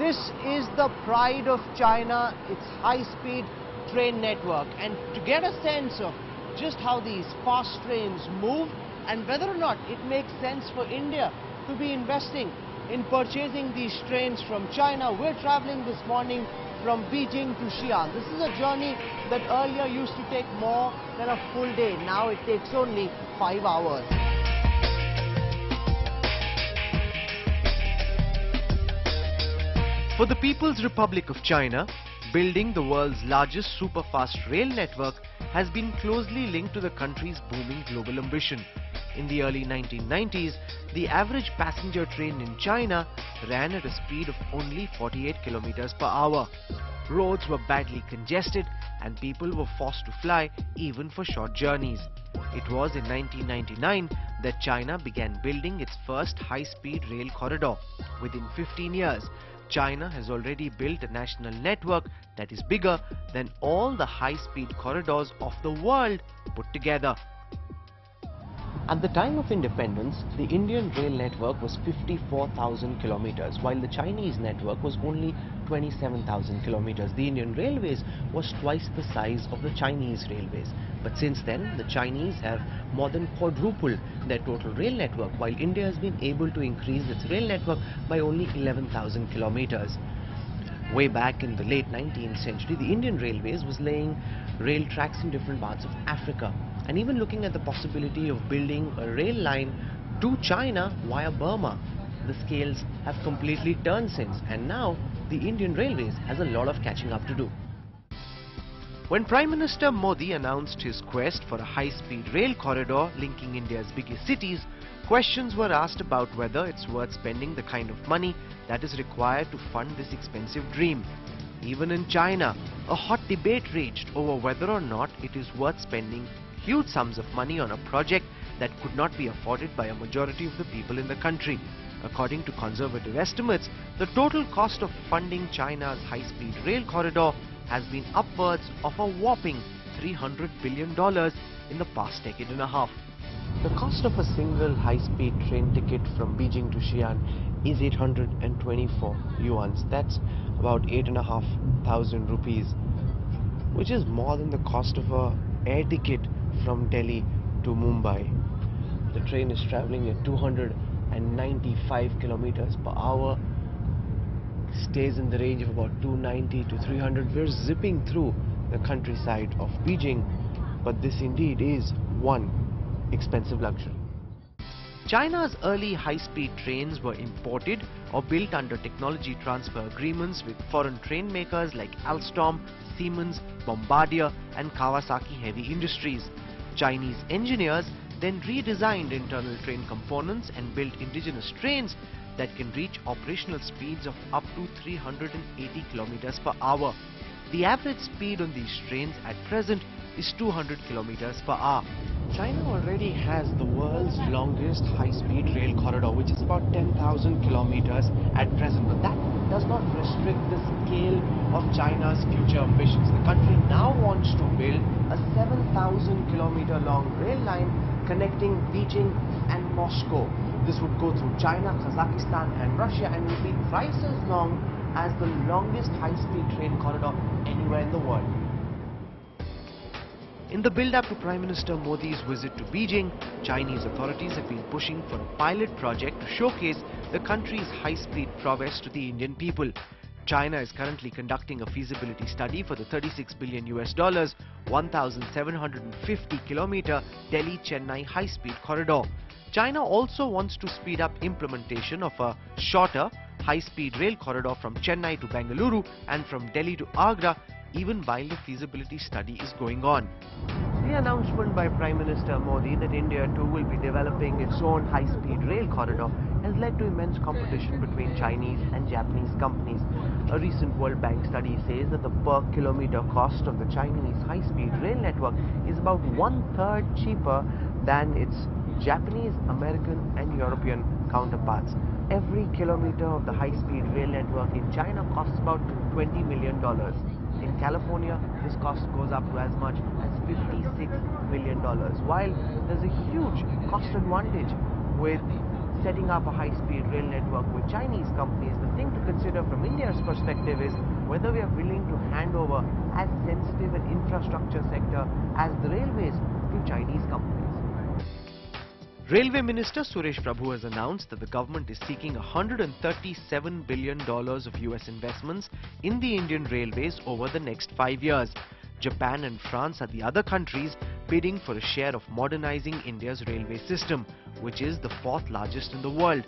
This is the pride of China, its high-speed train network. And to get a sense of just how these fast trains move and whether or not it makes sense for India to be investing in purchasing these trains from China, we're traveling this morning from Beijing to Xian. This is a journey that earlier used to take more than a full day. Now it takes only 5 hours. For the People's Republic of China, building the world's largest superfast rail network has been closely linked to the country's booming global ambition. In the early 1990s, the average passenger train in China ran at a speed of only 48 kilometers per hour. Roads were badly congested and people were forced to fly even for short journeys. It was in 1999 that China began building its first high-speed rail corridor. Within 15 years, China has already built a national network that is bigger than all the high-speed corridors of the world put together. At the time of independence, the Indian rail network was 54,000 kilometers, while the Chinese network was only 27,000 kilometers. The Indian railways was twice the size of the Chinese railways. But since then, the Chinese have more than quadrupled their total rail network, while India has been able to increase its rail network by only 11,000 kilometers. Way back in the late 19th century, the Indian Railways was laying rail tracks in different parts of Africa and even looking at the possibility of building a rail line to China via Burma. The scales have completely turned since, and now the Indian Railways has a lot of catching up to do. When Prime Minister Modi announced his quest for a high-speed rail corridor linking India's biggest cities, questions were asked about whether it's worth spending the kind of money that is required to fund this expensive dream. Even in China, a hot debate raged over whether or not it is worth spending huge sums of money on a project that could not be afforded by a majority of the people in the country. According to conservative estimates, the total cost of funding China's high-speed rail corridor has been upwards of a whopping $300 billion in the past decade and a half. The cost of a single high-speed train ticket from Beijing to Xian is 824 yuan. That's about 8,500 rupees, which is more than the cost of an air ticket from Delhi to Mumbai. The train is traveling at 295 kilometers per hour, stays in the range of about 290 to 300. We're zipping through the countryside of Beijing, but this indeed is one expensive luxury. China's early high-speed trains were imported or built under technology transfer agreements with foreign train makers like Alstom, Siemens, Bombardier and Kawasaki Heavy Industries. Chinese engineers then redesigned internal train components and built indigenous trains that can reach operational speeds of up to 380 kilometers per hour. The average speed on these trains at present is 200 kilometers per hour. China already has the world's longest high-speed rail corridor, which is about 10,000 kilometers at present. But that does not restrict the scale of China's future ambitions. The country now wants to build a 7,000 kilometer long rail line connecting Beijing and Moscow. This would go through China, Kazakhstan and Russia and will be twice as long as the longest high-speed train corridor anywhere in the world. In the build-up to Prime Minister Modi's visit to Beijing, Chinese authorities have been pushing for a pilot project to showcase the country's high-speed prowess to the Indian people. China is currently conducting a feasibility study for the $36 billion, 1,750 kilometer Delhi-Chennai high-speed corridor. China also wants to speed up implementation of a shorter high-speed rail corridor from Chennai to Bengaluru and from Delhi to Agra, even while the feasibility study is going on. The announcement by Prime Minister Modi that India too will be developing its own high-speed rail corridor has led to immense competition between Chinese and Japanese companies. A recent World Bank study says that the per kilometer cost of the Chinese high-speed rail network is about 1/3 cheaper than its Japanese, American and European counterparts. Every kilometer of the high-speed rail network in China costs about $20 million. In California, this cost goes up to as much as $56 million, while there's a huge cost advantage with setting up a high-speed rail network with Chinese companies, the thing to consider from India's perspective is whether we are willing to hand over as sensitive an infrastructure sector as the railways to Chinese companies. Railway Minister Suresh Prabhu has announced that the government is seeking $137 billion of US investments in the Indian railways over the next 5 years. Japan and France are the other countries bidding for a share of modernizing India's railway system, which is the 4th largest in the world.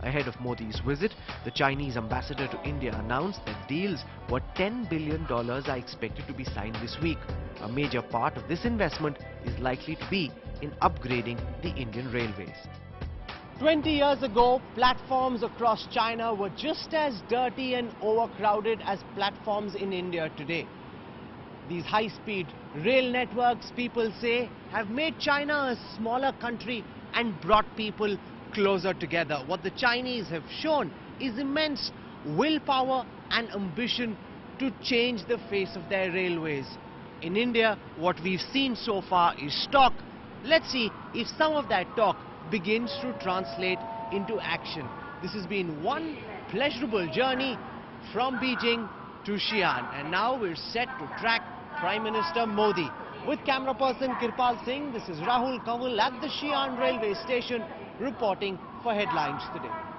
Ahead of Modi's visit, the Chinese ambassador to India announced that deals worth $10 billion are expected to be signed this week. A major part of this investment is likely to be in upgrading the Indian railways. 20 years ago, platforms across China were just as dirty and overcrowded as platforms in India today. These high-speed rail networks, people say, have made China a smaller country and brought people closer together. What the Chinese have shown is immense willpower and ambition to change the face of their railways. In India, what we've seen so far is talk. Let's see if some of that talk begins to translate into action. This has been one pleasurable journey from Beijing to Xian, and now we're set to track Prime Minister Modi. With camera person Kirpal Singh, this is Rahul Kanwal at the Xian railway station reporting for Headlines Today.